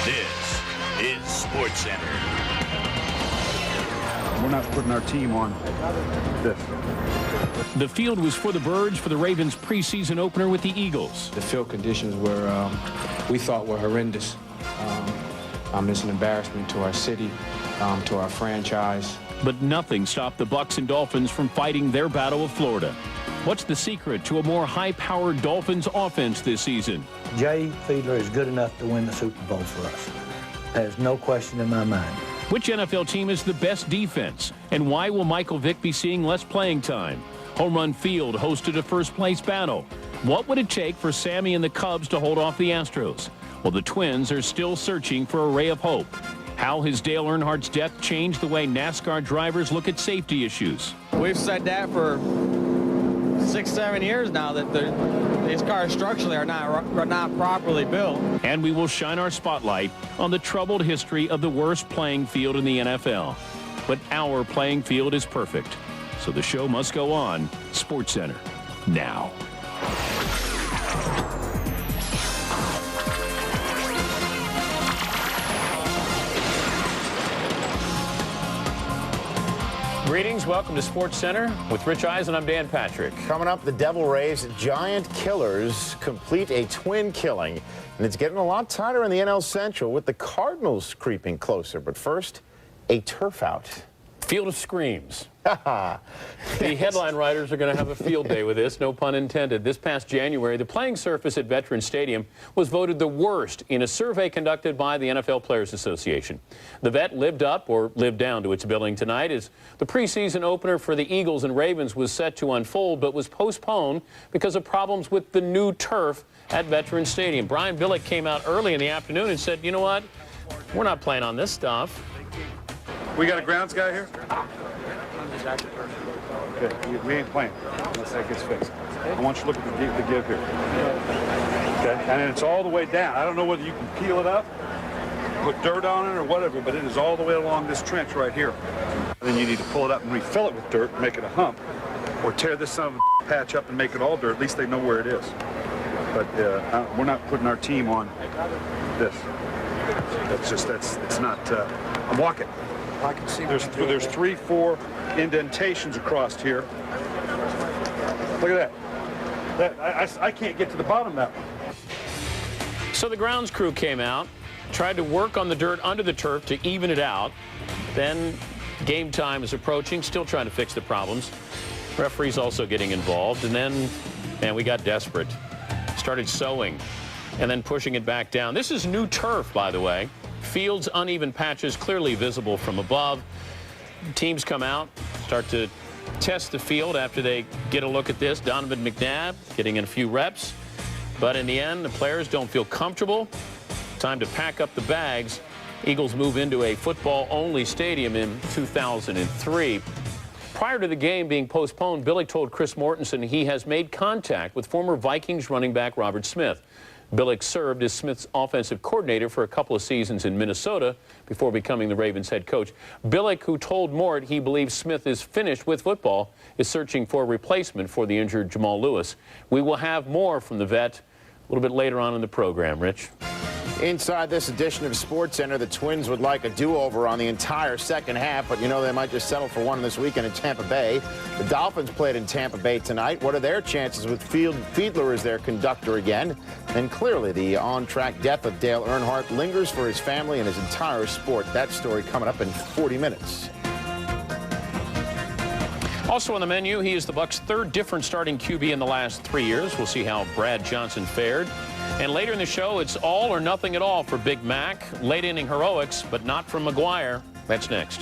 This is SportsCenter. We're not putting our team on this. The field was for the birds for the Ravens' preseason opener with the Eagles. The field conditions were, we thought were horrendous. It's an embarrassment to our city, to our franchise. But nothing stopped the Bucs and Dolphins from fighting their battle of Florida. What's the secret to a more high-powered Dolphins offense this season? Jay Fiedler is good enough to win the Super Bowl for us. There's no question in my mind. Which NFL team is the best defense? And why will Michael Vick be seeing less playing time? Home Run Field hosted a first-place battle. What would it take for Sammy and the Cubs to hold off the Astros? Well, the Twins are still searching for a ray of hope. How has Dale Earnhardt's death changed the way NASCAR drivers look at safety issues? We've said that for 6-7 years now, that these cars structurally are not properly built. And we will shine our spotlight on the troubled history of the worst playing field in the NFL. But our playing field is perfect. So the show must go on. SportsCenter, now. Greetings, welcome to SportsCenter with Rich Eisen. I'm Dan Patrick. Coming up, the Devil Rays giant killers complete a twin killing, and it's getting a lot tighter in the NL Central with the Cardinals creeping closer. But first, a turf out. Field of Screams. The headline writers are going to have a field day with this, no pun intended. This past January, the playing surface at Veterans Stadium was voted the worst in a survey conducted by the NFL Players Association. The Vet lived up or lived down to its billing tonight as the preseason opener for the Eagles and Ravens was set to unfold but was postponed because of problems with the new turf at Veterans Stadium. Brian Billick came out early in the afternoon and said, you know what, we're not playing on this stuff. We got a grounds guy here? Okay, we ain't playing unless that gets fixed. I want you to look at the give here. Okay, and it's all the way down. I don't know whether you can peel it up, put dirt on it or whatever, but it is all the way along this trench right here. And then you need to pull it up and refill it with dirt, make it a hump, or tear this son of a patch up and make it all dirt. At least they know where it is. But we're not putting our team on this. It's not, I'm walking. I can see there's 3-4 indentations across here. Look at that. I can't get to the bottom of that one. So the grounds crew came out, tried to work on the dirt under the turf to even it out. Then game time is approaching, still trying to fix the problems. Referees also getting involved. And then, man, we got desperate. Started sowing and then pushing it back down. This is new turf, by the way. Fields, uneven patches, clearly visible from above. Teams come out, start to test the field after they get a look at this. Donovan McNabb getting in a few reps. But in the end, the players don't feel comfortable. Time to pack up the bags. Eagles move into a football-only stadium in 2003. Prior to the game being postponed, Billick told Chris Mortensen he has made contact with former Vikings running back Robert Smith. Billick served as Smith's offensive coordinator for a couple of seasons in Minnesota before becoming the Ravens head coach. Billick, who told Mort he believes Smith is finished with football, is searching for a replacement for the injured Jamal Lewis. We will have more from the Vet a little bit later on in the program. Rich? Inside this edition of SportsCenter, the Twins would like a do-over on the entire second half, but you know they might just settle for one this weekend in Tampa Bay. The Dolphins played in Tampa Bay tonight. What are their chances with Fiedler as their conductor again? And clearly the on-track death of Dale Earnhardt lingers for his family and his entire sport. That story coming up in 40 minutes. Also on the menu, he is the Bucs' third different starting QB in the last 3 years. We'll see how Brad Johnson fared. And later in the show, it's all or nothing at all for Big Mac. Late inning heroics, but not from McGuire. That's next.